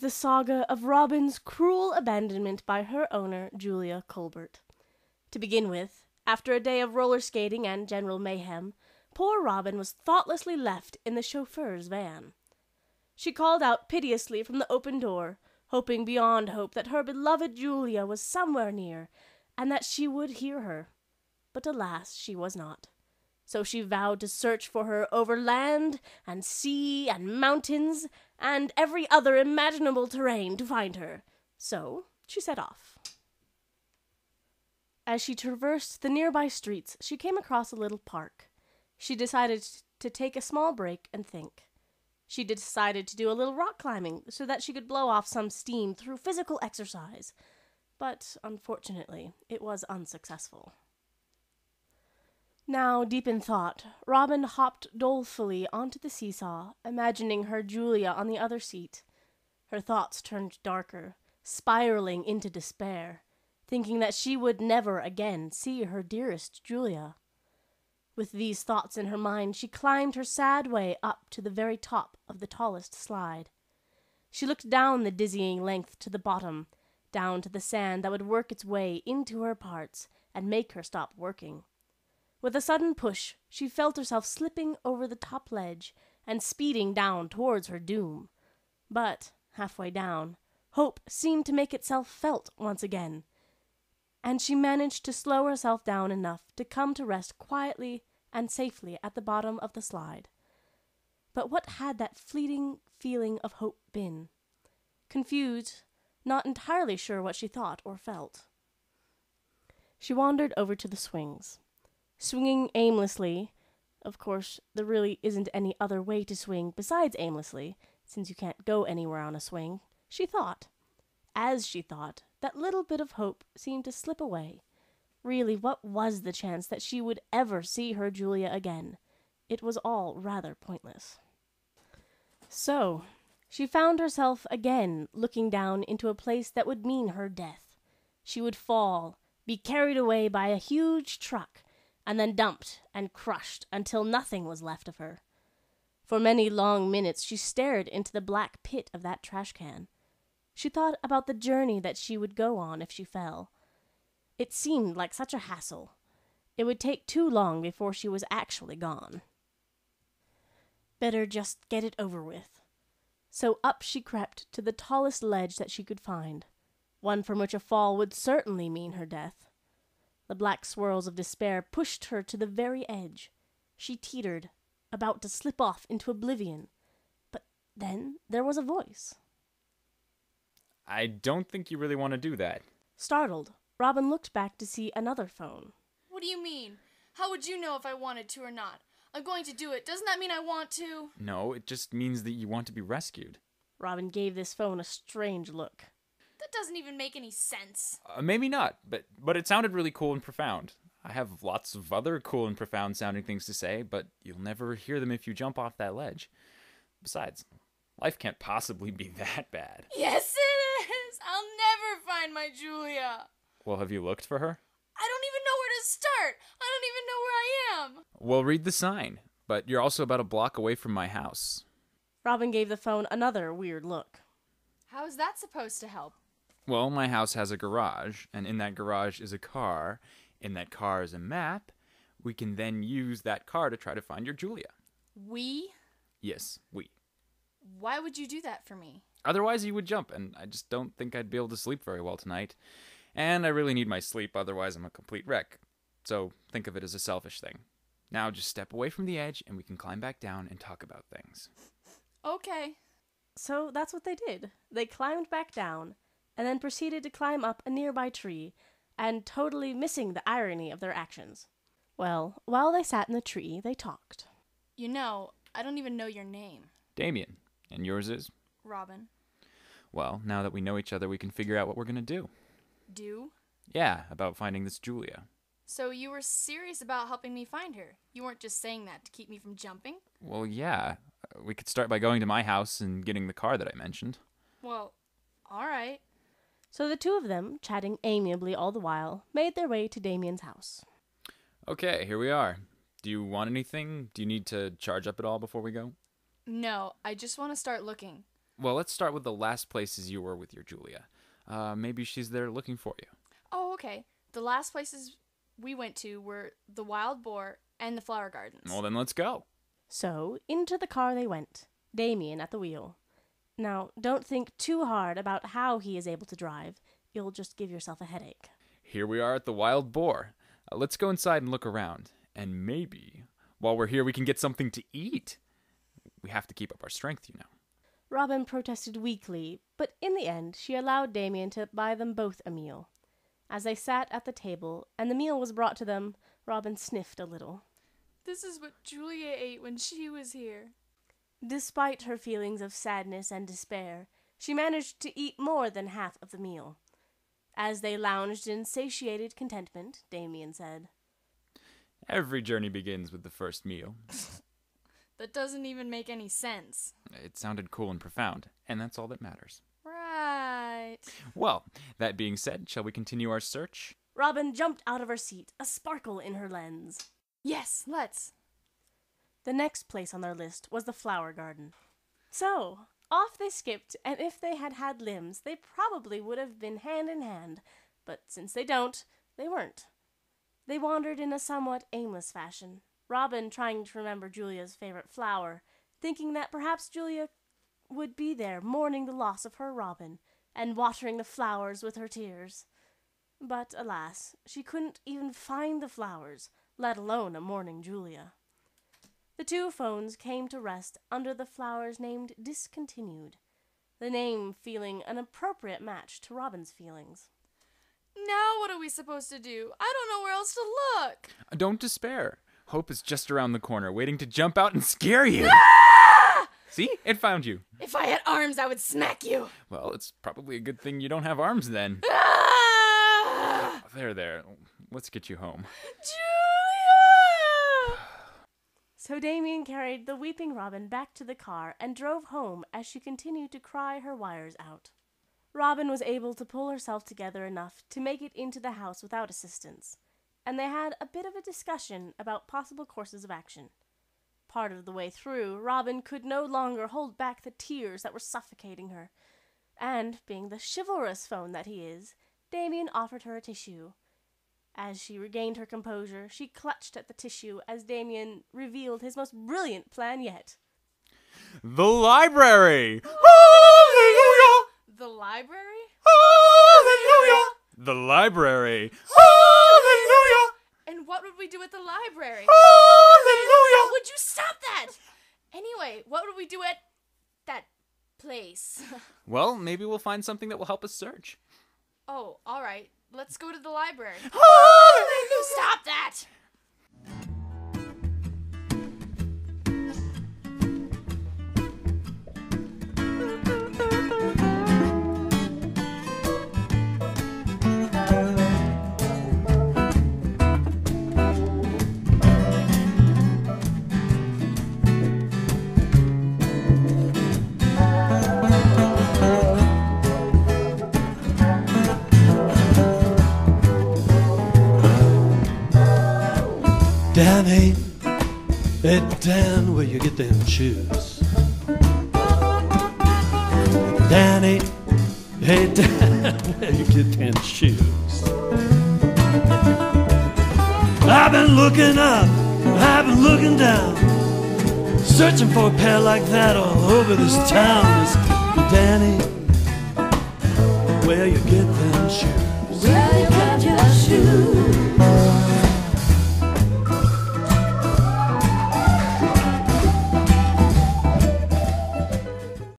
the saga of Robin's cruel abandonment by her owner, Julia Colbert. To begin with, after a day of roller skating and general mayhem, poor Robin was thoughtlessly left in the chauffeur's van. She called out piteously from the open door, hoping beyond hope that her beloved Julia was somewhere near, and that she would hear her. But alas, she was not. So she vowed to search for her over land and sea and mountains and every other imaginable terrain to find her. So she set off. As she traversed the nearby streets, she came across a little park. She decided to take a small break and think. She decided to do a little rock climbing so that she could blow off some steam through physical exercise. But, unfortunately, it was unsuccessful. Now, deep in thought, Robin hopped dolefully onto the seesaw, imagining her Julia on the other seat. Her thoughts turned darker, spiraling into despair, thinking that she would never again see her dearest Julia. With these thoughts in her mind, she climbed her sad way up to the very top of the tallest slide. She looked down the dizzying length to the bottom, down to the sand that would work its way into her parts and make her stop working. With a sudden push, she felt herself slipping over the top ledge and speeding down towards her doom. But, halfway down, hope seemed to make itself felt once again, and she managed to slow herself down enough to come to rest quietly and safely at the bottom of the slide. But what had that fleeting feeling of hope been? Confused, not entirely sure what she thought or felt. She wandered over to the swings. Swinging aimlessly, of course, there really isn't any other way to swing besides aimlessly, since you can't go anywhere on a swing, she thought. As she thought, that little bit of hope seemed to slip away. Really, what was the chance that she would ever see her Julia again? It was all rather pointless. So, she found herself again looking down into a place that would mean her death. She would fall, be carried away by a huge truck, and then dumped and crushed until nothing was left of her. For many long minutes she stared into the black pit of that trash can. She thought about the journey that she would go on if she fell. It seemed like such a hassle. It would take too long before she was actually gone. Better just get it over with. So up she crept to the tallest ledge that she could find, one from which a fall would certainly mean her death. The black swirls of despair pushed her to the very edge. She teetered, about to slip off into oblivion. But then there was a voice. I don't think you really want to do that. Startled, Robin looked back to see another phone. What do you mean? How would you know if I wanted to or not? I'm going to do it. Doesn't that mean I want to? No, it just means that you want to be rescued. Robin gave this phone a strange look. That doesn't even make any sense. Maybe not, but it sounded really cool and profound. I have lots of other cool and profound sounding things to say, but you'll never hear them if you jump off that ledge. Besides, life can't possibly be that bad. Yes, it is! I'll never find my Julia. Well, have you looked for her? I don't even know where to start. I don't even know where I am. Well, read the sign, but you're also about a block away from my house. Robin gave the phone another weird look. How is that supposed to help? Well, my house has a garage, and in that garage is a car. In that car is a map. We can then use that car to try to find your Julia. We? Yes, we. Why would you do that for me? Otherwise, you would jump, and I just don't think I'd be able to sleep very well tonight. And I really need my sleep, otherwise I'm a complete wreck. So think of it as a selfish thing. Now just step away from the edge, and we can climb back down and talk about things. Okay. So that's what they did. They climbed back down, and then proceeded to climb up a nearby tree, and totally missing the irony of their actions. Well, while they sat in the tree, they talked. You know, I don't even know your name. Damien. And yours is? Robin. Well, now that we know each other, we can figure out what we're going to do. Do? Yeah, about finding this Julia. So you were serious about helping me find her? You weren't just saying that to keep me from jumping? Well, yeah. We could start by going to my house and getting the car that I mentioned. Well, all right. So the two of them, chatting amiably all the while, made their way to Damien's house. Okay, here we are. Do you want anything? Do you need to charge up at all before we go? No, I just want to start looking. Well, let's start with the last places you were with your Julia. Maybe she's there looking for you. Oh, okay. The last places we went to were the Wild Boar and the Flower Gardens. Well, then let's go. So, into the car they went, Damien at the wheel. Now, don't think too hard about how he is able to drive. You'll just give yourself a headache. Here we are at the Wild Boar. Let's go inside and look around. And maybe, while we're here, we can get something to eat. We have to keep up our strength, you know. Robin protested weakly, but in the end she allowed Damien to buy them both a meal. As they sat at the table and the meal was brought to them, Robin sniffed a little. This is what Julia ate when she was here. Despite her feelings of sadness and despair, she managed to eat more than half of the meal. As they lounged in satiated contentment, Damien said, Every journey begins with the first meal. That doesn't even make any sense. It sounded cool and profound, and that's all that matters. Right. Well, that being said, shall we continue our search? Robin jumped out of her seat, a sparkle in her lens. Yes, let's. The next place on their list was the flower garden. So, off they skipped, and if they had had limbs, they probably would have been hand in hand, but since they don't, they weren't. They wandered in a somewhat aimless fashion, Robin trying to remember Julia's favorite flower, thinking that perhaps Julia would be there mourning the loss of her Robin, and watering the flowers with her tears. But, alas, she couldn't even find the flowers, let alone a mourning Julia. The two phones came to rest under the flowers named Discontinued, the name feeling an appropriate match to Robin's feelings. Now what are we supposed to do? I don't know where else to look. Don't despair. Hope is just around the corner, waiting to jump out and scare you. Ah! See? It found you. If I had arms, I would smack you. Well, it's probably a good thing you don't have arms then. Ah! There. Let's get you home. Julia! So Damien carried the weeping Robin back to the car and drove home as she continued to cry her wires out. Robin was able to pull herself together enough to make it into the house without assistance, and they had a bit of a discussion about possible courses of action. Part of the way through, Robin could no longer hold back the tears that were suffocating her, and, being the chivalrous phone that he is, Damien offered her a tissue. As she regained her composure, she clutched at the tissue as Damien revealed his most brilliant plan yet. The library! Hallelujah! The library? Hallelujah! The library! Hallelujah! And what would we do at the library? Hallelujah! Would you stop that? Anyway, what would we do at that place? Well, maybe we'll find something that will help us search. Oh, all right. Let's go to the library. Hallelujah! Stop that! Danny, hey Dan, where you get them shoes? Danny, hey Dan, where you get them shoes? I've been looking up, I've been looking down, searching for a pair like that all over this town. It's Danny, where you get them shoes? Where you get your shoes?